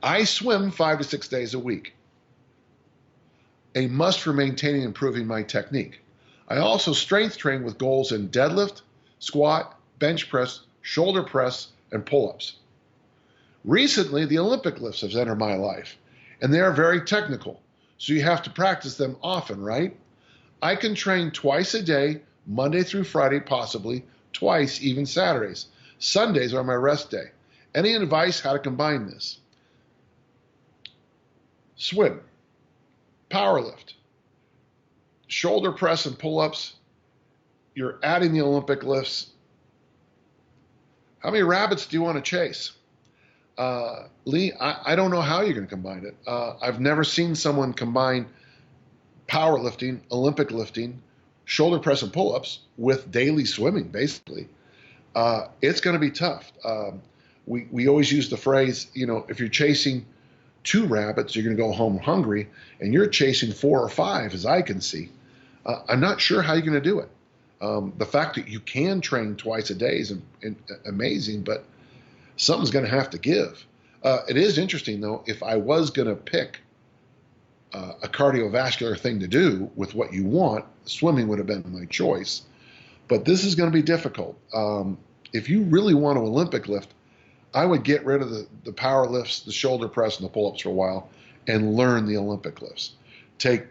I swim 5 to 6 days a week, a must for maintaining and improving my technique. I also strength train with goals in deadlift, squat, bench press, shoulder press, and pull-ups. Recently, the Olympic lifts have entered my life, and they are very technical, so you have to practice them often, right? I can train twice a day, Monday through Friday, possibly twice, even Saturdays. Sundays are my rest day. Any advice how to combine this? Swim, power lift, shoulder press and pull-ups. You're adding the Olympic lifts. How many rabbits do you want to chase? Lee, I don't know how you're going to combine it. I've never seen someone combine powerlifting, Olympic lifting, shoulder press and pull-ups with daily swimming, basically. It's going to be tough. We always use the phrase, you know, if you're chasing 2 rabbits, you're going to go home hungry, and you're chasing 4 or 5, as I can see. I'm not sure how you're going to do it. The fact that you can train twice a day is amazing, but something's going to have to give. It is interesting, though, if I was going to pick a cardiovascular thing to do with what you want, swimming would have been my choice. But this is going to be difficult. If you really want to Olympic lift, I would get rid of the power lifts, the shoulder press, and the pull-ups for a while and learn the Olympic lifts. Take,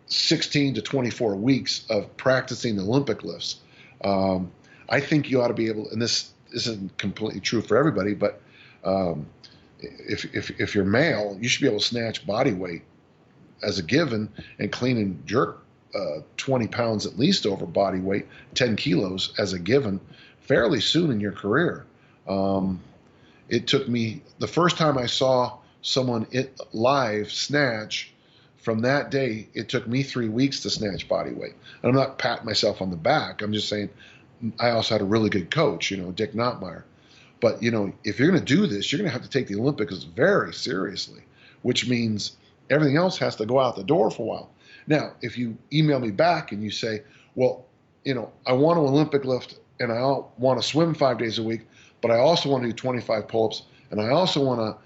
16 to 24 weeks of practicing the Olympic lifts. I think you ought to be able, and this isn't completely true for everybody, but if you're male, you should be able to snatch body weight as a given and clean and jerk 20 pounds at least over body weight, 10 kilos as a given fairly soon in your career. It took me, the first time I saw someone live snatch, from that day, it took me 3 weeks to snatch body weight. And I'm not patting myself on the back. I'm just saying I also had a really good coach, Dick Nottmeyer. But, if you're going to do this, you're going to have to take the Olympics very seriously, which means everything else has to go out the door for a while. Now, if you email me back and you say, well, I want to Olympic lift and I want to swim 5 days a week, but I also want to do 25 pull-ups and I also want to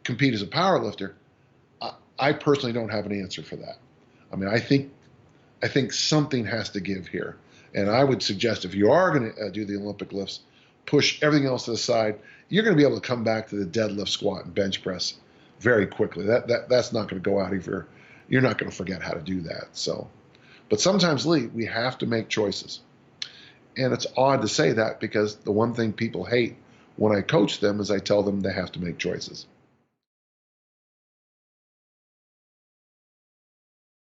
compete as a power lifter, I personally don't have an answer for that. I mean, I think something has to give here. And I would suggest if you are going to do the Olympic lifts, push everything else to the side. You're going to be able to come back to the deadlift, squat, and bench press very quickly. That's not going to go out of your, you're not going to forget how to do that. So, but sometimes, Lee, we have to make choices. And it's odd to say that because the one thing people hate when I coach them is I tell them they have to make choices.